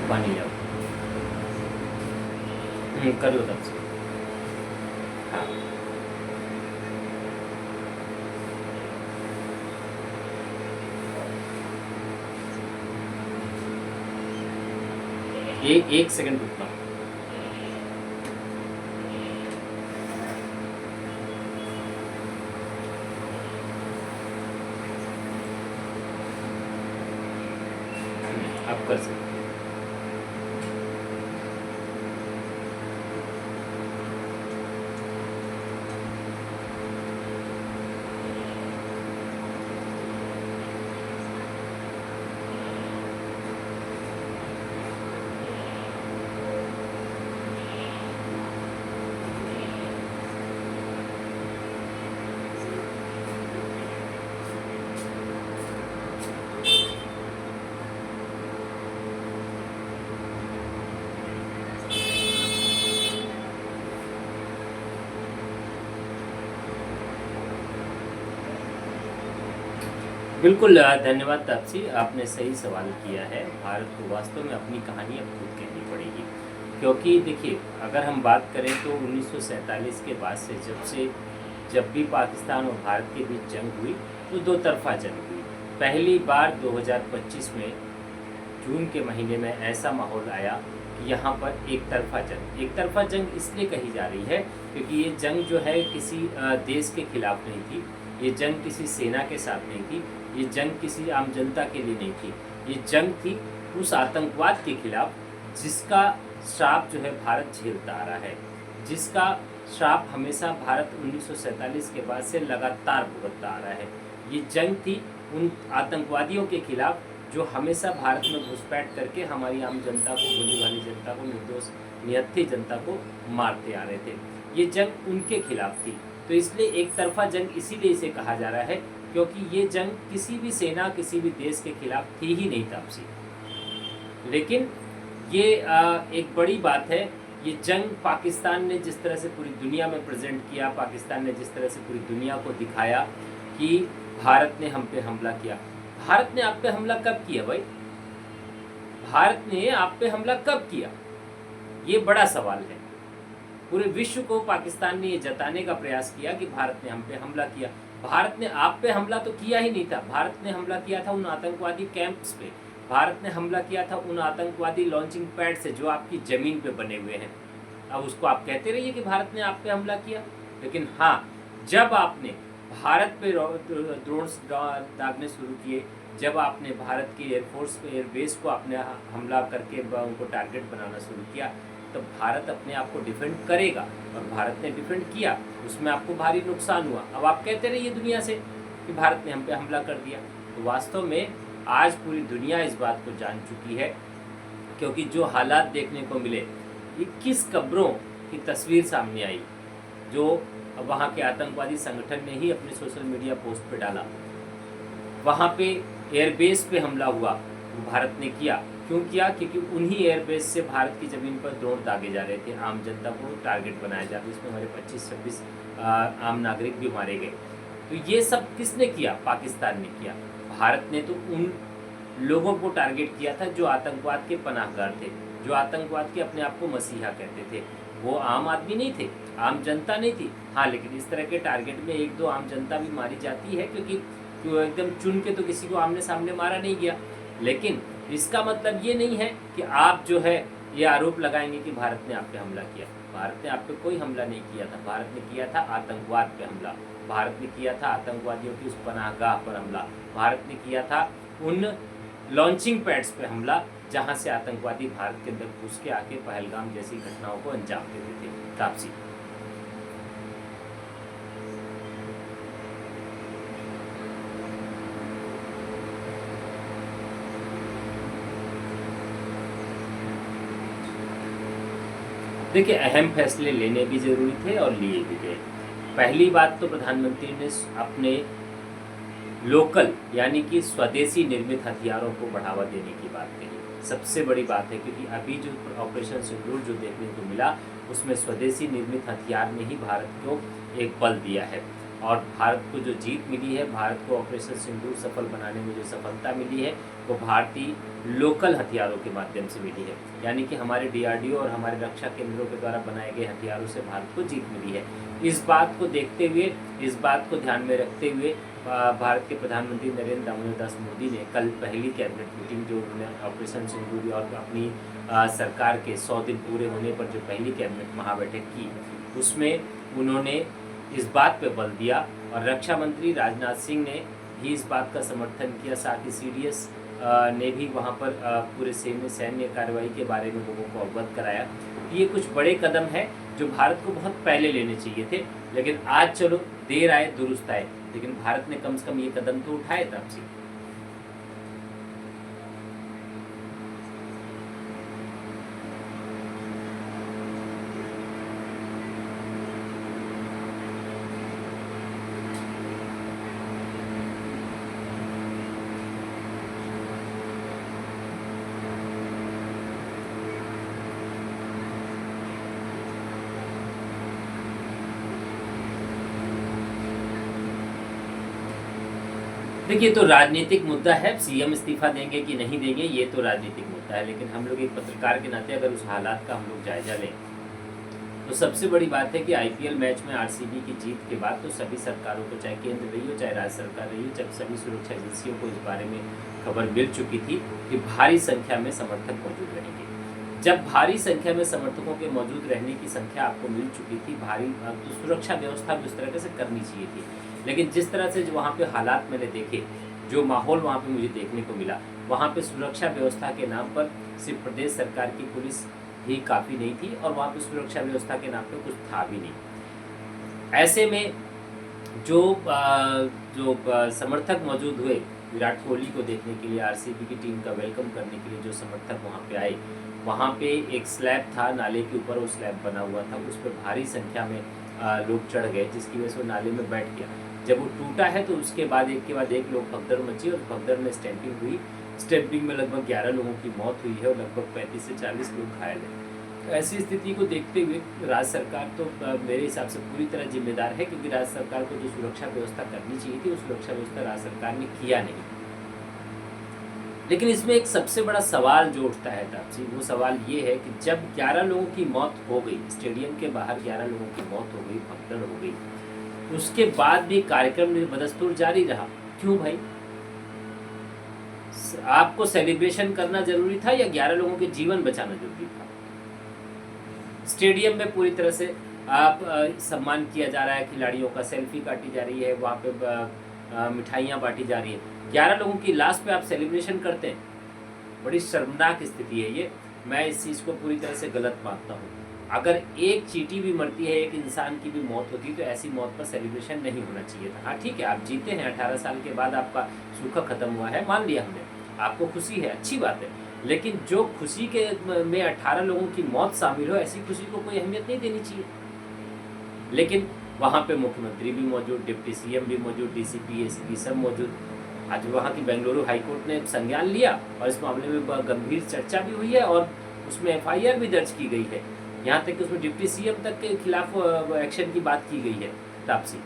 पानी जाओ। करो तब से। हाँ एक सेकंड रुकना। आप कर सकते। बिल्कुल धन्यवाद तापसी, आपने सही सवाल किया है। भारत को वास्तव में अपनी कहानी अब खुद कहनी पड़ेगी, क्योंकि देखिए अगर हम बात करें तो 1947 के बाद से जब भी पाकिस्तान और भारत के बीच जंग हुई तो दो तरफा जंग हुई। पहली बार 2025 में जून के महीने में ऐसा माहौल आया कि यहाँ पर एक तरफा जंग इसलिए कही जा रही है क्योंकि ये जंग जो है किसी देश के खिलाफ नहीं थी, ये जंग किसी सेना के साथ नहीं थी, ये जंग किसी आम जनता के लिए नहीं थी, ये जंग थी उस आतंकवाद के खिलाफ जिसका श्राप जो है भारत झेलता आ रहा है, जिसका श्राप हमेशा भारत 1947 के बाद से लगातार भुगतता आ रहा है। ये जंग थी उन आतंकवादियों के खिलाफ जो हमेशा भारत में घुसपैठ करके हमारी आम जनता को, भोली भाली जनता को, निर्दोष निहत्थे जनता को मारते आ रहे थे। ये जंग उनके खिलाफ थी, तो इसलिए एक तरफा जंग इसीलिए इसे कहा जा रहा है क्योंकि ये जंग किसी भी सेना, किसी भी देश के खिलाफ थी ही नहीं तापसी। लेकिन ये एक बड़ी बात है, ये जंग पाकिस्तान ने जिस तरह से पूरी दुनिया में प्रेजेंट किया, पाकिस्तान ने जिस तरह से पूरी दुनिया को दिखाया कि भारत ने हम पे हमला किया। भारत ने आप पे हमला कब किया भाई? भारत ने आप पे हमला कब किया? ये बड़ा सवाल है। पूरे विश्व को पाकिस्तान ने ये जताने का प्रयास किया कि भारत ने हम पे हमला किया। भारत ने आप पे हमला तो किया ही नहीं था। भारत ने हमला किया था उन आतंकवादी कैंप्स पे, भारत ने हमला किया था उन आतंकवादी लॉन्चिंग पैड से जो आपकी ज़मीन पे बने हुए हैं। अब उसको आप कहते रहिए कि भारत ने आप पे हमला किया, लेकिन हाँ, जब आपने भारत पे ड्रोन्स दागने शुरू किए, जब आपने भारत के एयरफोर्स पे, एयरबेस को आपने हमला करके उनको टारगेट बनाना शुरू किया, तो भारत अपने आप को डिफेंड करेगा और भारत ने डिफेंड किया, उसमें आपको भारी नुकसान हुआ। अब आप कहते रहिए दुनिया से कि भारत ने हम पे हमला कर दिया। तो वास्तव में आज पूरी दुनिया इस बात को जान चुकी है, क्योंकि जो हालात देखने को मिले, 21 कब्रों की तस्वीर सामने आई जो वहाँ के आतंकवादी संगठन ने ही अपने सोशल मीडिया पोस्ट पे डाला। वहाँ पे एयरबेस पे हमला हुआ, भारत ने किया। क्यों किया? क्योंकि उन्हीं एयरबेस से भारत की ज़मीन पर ड्रोन दागे जा रहे थे, आम जनता को टारगेट बनाया जा रहा था। इसमें हमारे 25-26 आम नागरिक भी मारे गए। तो ये सब किसने किया? पाकिस्तान ने किया। भारत ने तो उन लोगों को टारगेट किया था जो आतंकवाद के पनाहगार थे, जो आतंकवाद के अपने आप को मसीहा कहते थे। वो आम आदमी नहीं थे, आम जनता नहीं थी। हाँ, लेकिन इस तरह के टारगेट में एक दो आम जनता भी मारी जाती है, क्योंकि एकदम चुन के तो किसी को आमने सामने मारा नहीं गया। लेकिन इसका मतलब ये नहीं है कि आप जो है ये आरोप लगाएंगे कि भारत ने आप पे हमला किया। भारत ने आप पे कोई हमला नहीं किया था। भारत ने किया था आतंकवाद पे हमला, भारत ने किया था आतंकवादियों की उस पनाहगाह पर हमला, भारत ने किया था उन लॉन्चिंग पैड्स पे हमला जहां से आतंकवादी भारत के अंदर घुस के आके पहलगाम जैसी घटनाओं को अंजाम देते थे। तापसी, देखिए अहम फैसले लेने भी जरूरी थे और लिए भी गए। पहली बात तो प्रधानमंत्री ने अपने लोकल यानी कि स्वदेशी निर्मित हथियारों को बढ़ावा देने की बात कही। सबसे बड़ी बात है, क्योंकि अभी जो ऑपरेशन सिंदूर जो देखने को मिला उसमें स्वदेशी निर्मित हथियार ने ही भारत को एक बल दिया है। और भारत को जो जीत मिली है, भारत को ऑपरेशन सिंदूर सफल बनाने में जो सफलता मिली है, वो भारतीय लोकल हथियारों के माध्यम से मिली है। यानी कि हमारे डीआरडीओ और हमारे रक्षा केंद्रों के द्वारा बनाए गए हथियारों से भारत को जीत मिली है। इस बात को देखते हुए, इस बात को ध्यान में रखते हुए भारत के प्रधानमंत्री नरेंद्र दामोदर दास मोदी ने कल पहली कैबिनेट मीटिंग जो उन्होंने ऑपरेशन सिंदूर और अपनी सरकार के 100 दिन पूरे होने पर जो पहली कैबिनेट महाबैठक की, उसमें उन्होंने इस बात पे बल दिया और रक्षा मंत्री राजनाथ सिंह ने भी इस बात का समर्थन किया। साथ ही सीडीएस ने भी वहाँ पर पूरे सैन्य कार्रवाई के बारे में लोगों को अवगत कराया। ये कुछ बड़े कदम हैं जो भारत को बहुत पहले लेने चाहिए थे, लेकिन आज चलो देर आए दुरुस्त आए, लेकिन भारत ने कम से कम ये कदम तो उठाए तब से। देखिए, तो राजनीतिक मुद्दा है, सीएम इस्तीफा देंगे कि नहीं देंगे, ये तो राजनीतिक मुद्दा है। लेकिन हम लोग एक पत्रकार के नाते अगर उस हालात का हम लोग जायजा लें, तो सबसे बड़ी बात है कि आईपीएल मैच में आरसीबी की जीत के बाद तो सभी सरकारों को, चाहे केंद्र रही हो चाहे राज्य सरकार रही हो, जब सभी सुरक्षा एजेंसियों को इस बारे में खबर मिल चुकी थी कि भारी संख्या में समर्थक मौजूद रहेंगे। जब भारी संख्या में समर्थकों के मौजूद रहने की संख्या आपको मिल चुकी थी, भारी, तो सुरक्षा व्यवस्था भी उस तरह से करनी चाहिए थी। लेकिन जिस तरह से जो वहाँ पे हालात मैंने देखे, जो माहौल वहाँ पे मुझे देखने को मिला, वहाँ पे सुरक्षा व्यवस्था के नाम पर सिर्फ प्रदेश सरकार की पुलिस ही काफ़ी नहीं थी और वहाँ पे सुरक्षा व्यवस्था के नाम पे कुछ था भी नहीं। ऐसे में जो समर्थक मौजूद हुए विराट कोहली को देखने के लिए, आरसीबी की टीम का वेलकम करने के लिए जो समर्थक वहाँ पे आए, वहाँ पे एक स्लैब था नाले के ऊपर, वो स्लैब बना हुआ था, उस पर भारी संख्या में लोग चढ़ गए, जिसकी वजह से वो नाले में बैठ गया। जब वो टूटा है तो उसके बाद एक के बाद एक लोग भगदड़ मची और भगदड़ में स्टैंपिंग हुई। स्टैंपिंग में लगभग 11 लोगों की मौत हुई है और लगभग 35 से 40 लोग घायल हैं। तो ऐसी स्थिति को देखते हुए राज्य सरकार तो मेरे हिसाब से पूरी तरह जिम्मेदार है, क्योंकि राज्य सरकार को जो सुरक्षा व्यवस्था करनी चाहिए थी, उस सुरक्षा व्यवस्था राज्य सरकार ने किया नहीं। लेकिन इसमें एक सबसे बड़ा सवाल जो उठता है तापसी, वो सवाल ये है कि जब 11 लोगों की मौत हो गई, स्टेडियम के बाहर 11 लोगों की मौत हो गई, भगदड़ हो गई, उसके बाद भी कार्यक्रम बदस्तूर जारी रहा। क्यों भाई? आपको सेलिब्रेशन करना जरूरी था या 11 लोगों के जीवन बचाना जरूरी था? स्टेडियम में पूरी तरह से आप सम्मान किया जा रहा है, खिलाड़ियों का सेल्फी काटी जा रही है, वहाँ पे मिठाइयाँ बांटी जा रही है, 11 लोगों की लाश पे आप सेलिब्रेशन करते हैं। बड़ी शर्मनाक स्थिति है ये। मैं इस चीज़ को पूरी तरह से गलत मानता हूँ। अगर एक चींटी भी मरती है, एक इंसान की भी मौत होती है, तो ऐसी मौत पर सेलिब्रेशन नहीं होना चाहिए था। हाँ ठीक है, आप जीते हैं, 18 साल के बाद आपका सूखा खत्म हुआ है, मान लिया हमने, आपको खुशी है, अच्छी बात है। लेकिन जो खुशी के में 18 लोगों की मौत शामिल हो, ऐसी खुशी को कोई अहमियत नहीं देनी चाहिए। लेकिन वहाँ पे मुख्यमंत्री भी मौजूद, डिप्टी सीएम भी मौजूद, डीसीपी, एसीपी सब मौजूद। आज वहाँ की बेंगलुरु हाईकोर्ट ने संज्ञान लिया और इस मामले में गंभीर चर्चा भी हुई है और उसमें एफआईआर भी दर्ज की गई है। यहाँ तक कि उसमें डिप्टी सीएम तक के खिलाफ एक्शन की बात की गई है। तापसी,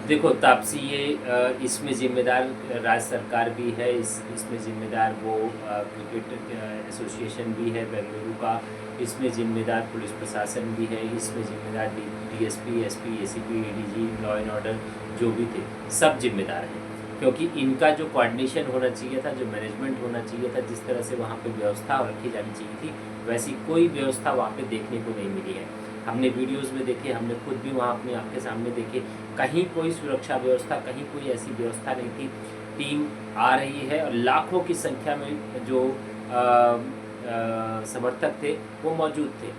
देखो तापसी, ये इसमें जिम्मेदार राज्य सरकार भी है, इसमें जिम्मेदार वो क्रिकेट एसोसिएशन भी है बेंगलुरु का, इसमें जिम्मेदार पुलिस प्रशासन भी है, इसमें जिम्मेदार DSP, SP, ACP, ADG, law and order जो भी थे, सब जिम्मेदार हैं। क्योंकि इनका जो कोऑर्डिनेशन होना चाहिए था, जो मैनेजमेंट होना चाहिए था, जिस तरह से वहाँ पे व्यवस्था रखी जानी चाहिए थी, वैसी कोई व्यवस्था वहाँ पे देखने को नहीं मिली है। हमने वीडियोस में देखे, हमने खुद भी वहाँ अपनी आंखें सामने देखे, कहीं कोई सुरक्षा व्यवस्था, कहीं कोई ऐसी व्यवस्था नहीं थी। टीम आ रही है और लाखों की संख्या में जो समर्थक थे वो मौजूद थे।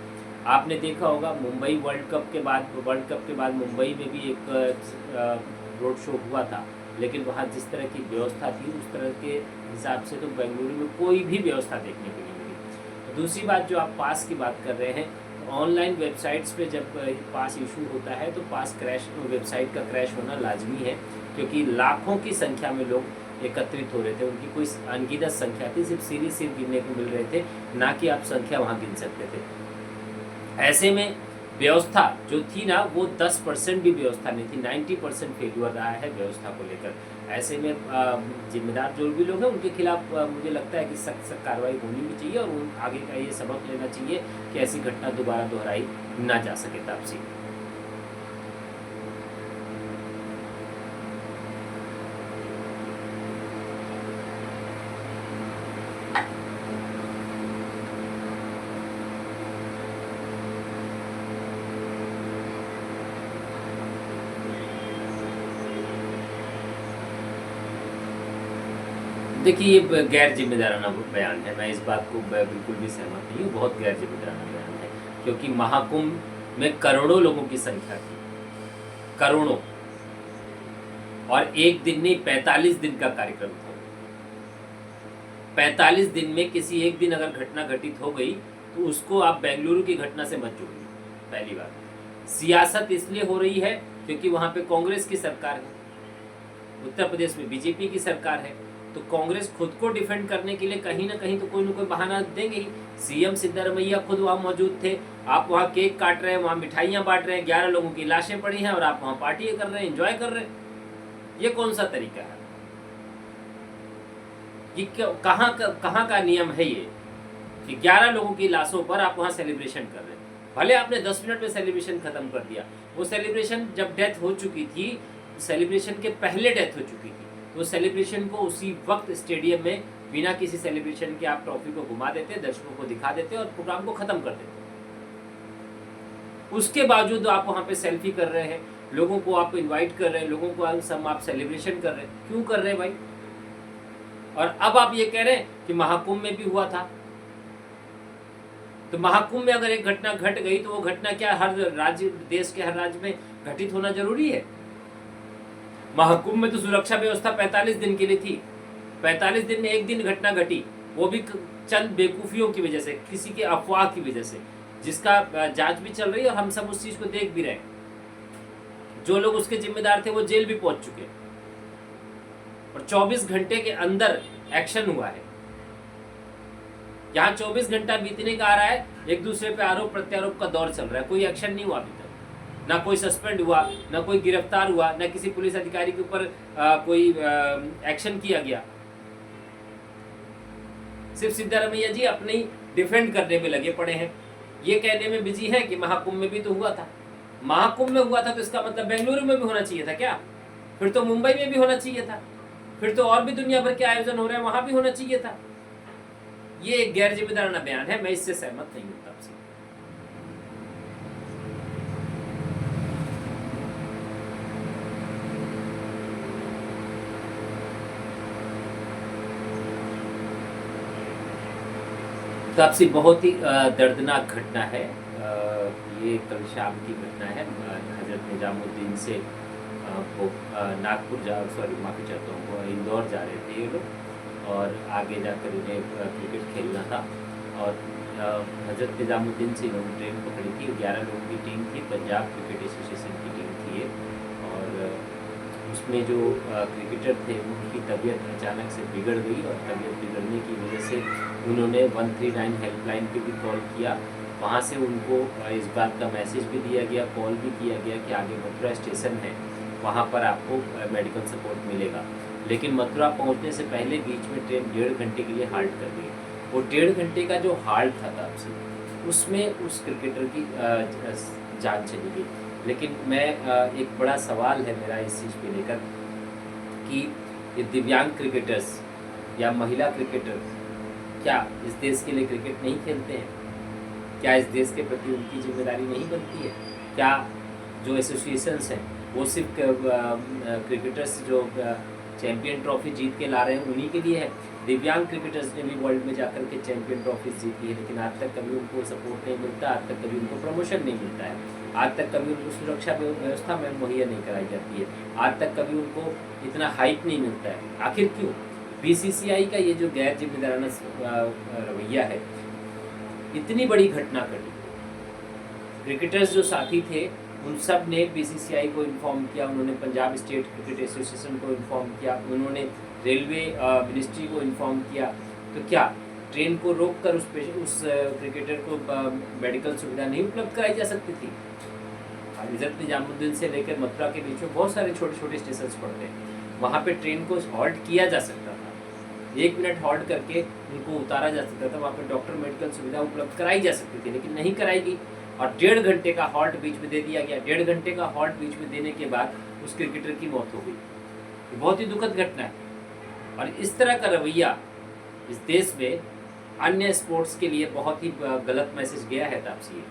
आपने देखा होगा मुंबई वर्ल्ड कप के बाद मुंबई में भी एक रोड शो हुआ था, लेकिन वहाँ जिस तरह की व्यवस्था थी उस तरह के हिसाब से तो बेंगलुरु में कोई भी व्यवस्था देखने को नहीं मिली। दूसरी बात, जो आप पास की बात कर रहे हैं, ऑनलाइन वेबसाइट्स पे जब पास इशू होता है तो पास क्रैश, वेबसाइट का क्रैश होना लाजमी है, क्योंकि लाखों की संख्या में लोग एकत्रित हो रहे थे। उनकी कोई अनगिनत संख्या थी, सिर्फ सीरीज सिर्फ गिनने को मिल रहे थे, ना कि आप संख्या वहाँ गिन सकते थे। ऐसे में व्यवस्था जो थी ना, वो 10% भी व्यवस्था नहीं थी, 90% फेल्यूर रहा है व्यवस्था को लेकर। ऐसे में जिम्मेदार जो भी लोग हैं उनके खिलाफ मुझे लगता है कि सख्त सख्त कार्रवाई होनी भी चाहिए, और उन आगे का ये सबक लेना चाहिए कि ऐसी घटना दोबारा दोहराई ना जा सके। तापसी, देखिए ये गैर जिम्मेदाराना बयान है, मैं इस बात को बिल्कुल भी सहमत नहीं हूँ, बहुत गैर जिम्मेदाराना बयान है, क्योंकि महाकुंभ में करोड़ों लोगों की संख्या थी, करोड़ों, और एक दिन नहीं 45 दिन का कार्यक्रम था। 45 दिन में किसी एक दिन अगर घटना घटित हो गई तो उसको आप बेंगलुरु की घटना से मत जोड़िए। पहली बात, सियासत इसलिए हो रही है क्योंकि वहाँ पे कांग्रेस की सरकार है, उत्तर प्रदेश में बीजेपी की सरकार है, तो कांग्रेस खुद को डिफेंड करने के लिए कहीं ना कहीं तो कोई ना कोई बहाना देंगे ही। सीएम सिद्धारमैया खुद वहाँ मौजूद थे, आप वहाँ केक काट रहे हैं, वहाँ मिठाइयाँ बांट रहे हैं, 11 लोगों की लाशें पड़ी हैं और आप वहाँ पार्टी कर रहे हैं, एंजॉय कर रहे हैं। ये कौन सा तरीका है? ये कहाँ का नियम है ये कि 11 लोगों की लाशों पर आप वहाँ सेलिब्रेशन कर रहे हैं? भले आपने 10 मिनट में सेलिब्रेशन खत्म कर दिया, वो सेलिब्रेशन जब डेथ हो चुकी थी, सेलिब्रेशन के पहले डेथ हो चुकी थी, तो सेलिब्रेशन को उसी वक्त स्टेडियम में बिना किसी सेलिब्रेशन के आप ट्रॉफी को घुमा देते, दर्शकों को दिखा देते और प्रोग्राम को खत्म कर देते। उसके बावजूद आप वहाँ पे सेल्फी कर रहे हैं, लोगों को आप इनवाइट कर रहे हैं, लोगों को आप सेलिब्रेशन कर रहे हैं, क्यों कर रहे हैं भाई? और अब आप ये कह रहे हैं कि महाकुंभ में भी हुआ था, तो महाकुंभ में अगर एक घटना घट गई तो वो घटना क्या हर राज्य, देश के हर राज्य में घटित होना जरूरी है? महाकुंभ में तो सुरक्षा व्यवस्था 45 दिन के लिए थी, 45 दिन में एक दिन घटना घटी, वो भी चंद बेवकूफियों की वजह से, किसी के अफवाह की वजह से, जिसका जांच भी चल रही है और हम सब उस चीज को देख भी रहे हैं। जो लोग उसके जिम्मेदार थे वो जेल भी पहुंच चुके, और 24 घंटे के अंदर एक्शन हुआ है। यहाँ 24 घंटा बीतने का आ रहा है, एक दूसरे पे आरोप प्रत्यारोप का दौर चल रहा है, कोई एक्शन नहीं हुआ अभी तक, ना कोई सस्पेंड हुआ, ना कोई गिरफ्तार हुआ, ना किसी पुलिस अधिकारी के ऊपर कोई एक्शन किया गया। सिर्फ सिद्धारमैया जी अपने ही डिफेंड करने में लगे पड़े हैं, ये कहने में बिजी है कि महाकुंभ में भी तो हुआ था। महाकुंभ में हुआ था तो इसका मतलब बेंगलुरु में भी होना चाहिए था क्या? फिर तो मुंबई में भी होना चाहिए था, फिर तो और भी दुनिया भर के आयोजन हो रहे हैं, वहां भी होना चाहिए था। ये एक गैर जिम्मेदाराना बयान है, मैं इससे सहमत नहीं हूं आपसे। तापसी, बहुत ही दर्दनाक घटना है। ये कल शाम की घटना है, हजरत निजामुद्दीन से माफ़ी चाहता हूँ, वो इंदौर जा रहे थे ये लोग, और आगे जाकर उन्हें क्रिकेट खेलना था, और हजरत निजामुद्दीन से इन्होंने ट्रेन पकड़ी थी। 11 लोगों की टीम थी, पंजाब क्रिकेट एसोसिएशन की टीम थी ये, और उसमें जो क्रिकेटर थे उनकी तबीयत अचानक से बिगड़ गई, और तबीयत बिगड़ने की वजह से उन्होंने 139 हेल्पलाइन पे भी कॉल किया। वहाँ से उनको इस बात का मैसेज भी दिया गया, कॉल भी किया गया कि आगे मथुरा स्टेशन है, वहाँ पर आपको मेडिकल सपोर्ट मिलेगा। लेकिन मथुरा पहुँचने से पहले बीच में ट्रेन 1.5 घंटे के लिए हाल्ट कर गई। वो 1.5 घंटे का जो हाल्ट था तापसी, उसमें उस क्रिकेटर की जान चली गई। लेकिन मैं एक बड़ा सवाल है मेरा इस चीज़ पे लेकर कि ये दिव्यांग क्रिकेटर्स या महिला क्रिकेटर्स क्या इस देश के लिए क्रिकेट नहीं खेलते हैं? क्या इस देश के प्रति उनकी जिम्मेदारी नहीं बनती है? क्या जो एसोसिएशंस हैं वो सिर्फ क्रिकेटर्स जो चैंपियन ट्रॉफी जीत के ला रहे हैं उन्हीं के लिए है? दिव्यांग क्रिकेटर्स ने भी वर्ल्ड में जाकर के चैंपियन ट्रॉफी जीती है, लेकिन आज तक कभी उनको सपोर्ट नहीं मिलता, आज तक कभी उनको प्रमोशन नहीं मिलता है, आज तक कभी उनको सुरक्षा व्यवस्था में मुहैया नहीं कराई जाती है, आज तक कभी उनको इतना हाइप नहीं मिलता है। आखिर क्यों? बीसीसीआई का ये जो गैर जिम्मेदाराना रवैया है, इतनी बड़ी घटना घटी, क्रिकेटर्स जो साथी थे उन सब ने बीसीसीआई को इन्फॉर्म किया, उन्होंने पंजाब स्टेट क्रिकेट एसोसिएशन को इन्फॉर्म किया, उन्होंने रेलवे मिनिस्ट्री को इन्फॉर्म किया। तो क्या ट्रेन को रोक कर उस क्रिकेटर को मेडिकल सुविधा नहीं उपलब्ध कराई जा सकती थी? हज़रत निजामुद्दीन से लेकर मथुरा के बीच में बहुत सारे छोटे छोटे स्टेशन पड़ते हैं, वहाँ पे ट्रेन को हॉल्ट किया जा सकता था, 1 मिनट हॉल्ट करके उनको उतारा जा सकता था, वहाँ पे डॉक्टर मेडिकल सुविधा उपलब्ध कराई जा सकती थी, लेकिन नहीं कराई गई और 1.5 घंटे का हॉल्ट बीच में दे दिया गया। 1.5 घंटे का हॉल्ट बीच में देने के बाद उस क्रिकेटर की मौत हो गई। ये बहुत ही दुखद घटना है और इस तरह का रवैया इस देश में अन्य स्पोर्ट्स के लिए बहुत ही गलत मैसेज गया है तापसी।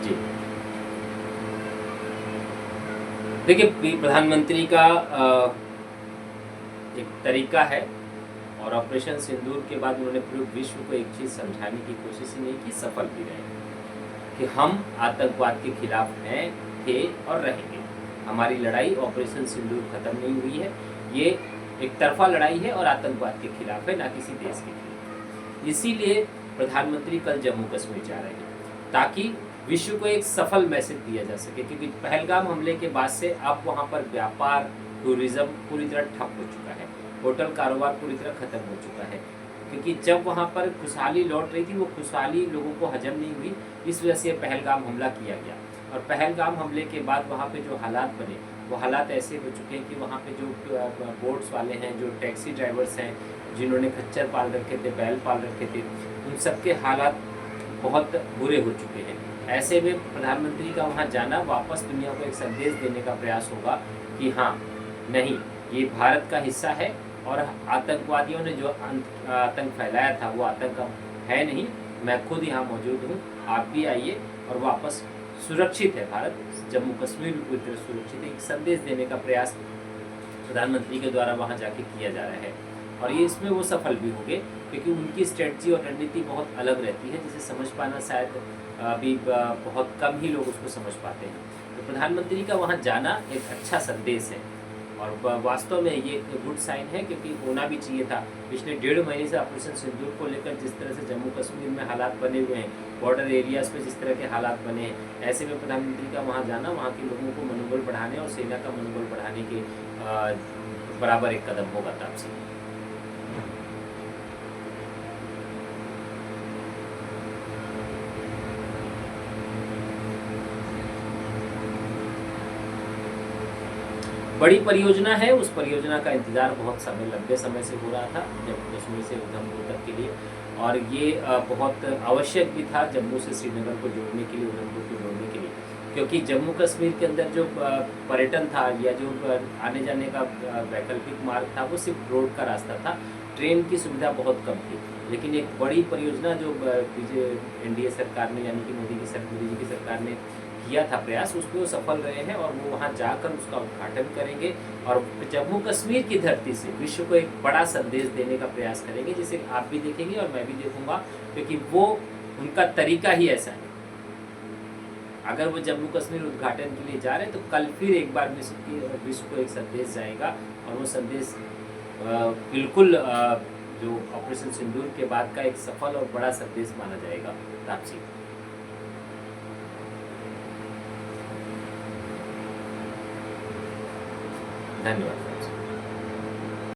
जी देखिए, प्रधानमंत्री का एक तरीका है और ऑपरेशन सिंदूर के बाद उन्होंने पूरे विश्व को एक चीज़ समझाने की कोशिश ही नहीं की, सफल भी रहे कि हम आतंकवाद के खिलाफ हैं, थे और रहेंगे। हमारी लड़ाई ऑपरेशन सिंदूर खत्म नहीं हुई है, ये एक तरफा लड़ाई है और आतंकवाद के खिलाफ है, ना किसी देश के खिलाफ। इसीलिए प्रधानमंत्री कल जम्मू कश्मीर जा रहे हैं ताकि विश्व को एक सफल मैसेज दिया जा सके, क्योंकि पहलगाम हमले के बाद से अब वहाँ पर व्यापार, टूरिज्म पूरी तरह ठप हो चुका है, होटल कारोबार पूरी तरह खत्म हो चुका है, क्योंकि जब वहाँ पर खुशहाली लौट रही थी वो खुशहाली लोगों को हजम नहीं हुई, इस वजह से पहलगाम हमला किया गया। और पहलगाम हमले के बाद वहाँ पे जो हालात बने वो हालात ऐसे हो चुके हैं कि वहाँ पे जो बोट्स वाले हैं, जो टैक्सी ड्राइवर्स हैं, जिन्होंने खच्चर पाल रखे थे, बैल पाल रखे थे, उन सबके हालात बहुत बुरे हो चुके हैं। ऐसे में प्रधानमंत्री का वहाँ जाना वापस दुनिया को एक संदेश देने का प्रयास होगा कि हाँ, नहीं, ये भारत का हिस्सा है और आतंकवादियों ने जो आतंक फैलाया था वो आतंक है नहीं, मैं खुद यहाँ मौजूद हूँ, आप भी आइए और वापस सुरक्षित है भारत, जम्मू कश्मीर भी पूरी तरह सुरक्षित है। एक संदेश देने का प्रयास प्रधानमंत्री के द्वारा वहाँ जाके किया जा रहा है और ये इसमें वो सफल भी होंगे, क्योंकि उनकी स्ट्रेटजी और रणनीति बहुत अलग रहती है, जिसे समझ पाना शायद अभी बहुत कम ही लोग उसको समझ पाते हैं। तो प्रधानमंत्री का वहाँ जाना एक अच्छा संदेश है और वास्तव में ये गुड साइन है, क्योंकि होना भी चाहिए था। पिछले 1.5 महीने से ऑपरेशन सिंदूर को लेकर जिस तरह से जम्मू कश्मीर में हालात बने हुए हैं, बॉर्डर एरियाज पे जिस तरह के हालात बने हैं, ऐसे में प्रधानमंत्री का वहाँ जाना वहाँ के लोगों को मनोबल बढ़ाने और सेना का मनोबल बढ़ाने के बराबर एक कदम होगा तापसी। बड़ी परियोजना है, उस परियोजना का इंतजार बहुत लंबे समय से हो रहा था, जम्मू कश्मीर से उधमपुर तक के लिए, और ये बहुत आवश्यक भी था जम्मू से श्रीनगर को जोड़ने के लिए, उधमपुर को जोड़ने के लिए, क्योंकि जम्मू कश्मीर के अंदर जो पर्यटन था या जो आने जाने का वैकल्पिक मार्ग था वो सिर्फ रोड का रास्ता था, ट्रेन की सुविधा बहुत कम थी। लेकिन एक बड़ी परियोजना जो एनडीए सरकार ने, यानी कि मोदी जी की सरकार ने किया था प्रयास, उसमें वो सफल रहे हैं और वो वहाँ जाकर उसका उद्घाटन करेंगे और जम्मू कश्मीर की धरती से विश्व को एक बड़ा संदेश देने का प्रयास करेंगे, जिसे आप भी देखेंगे और मैं भी देखूंगा, क्योंकि वो उनका तरीका ही ऐसा है। अगर वो जम्मू कश्मीर उद्घाटन के लिए जा रहे हैं तो कल फिर एक बार विश्व को एक संदेश जाएगा और वो संदेश बिल्कुल जो ऑपरेशन सिंदूर के बाद का एक सफल और बड़ा संदेश माना जाएगा तापसी। धन्यवाद।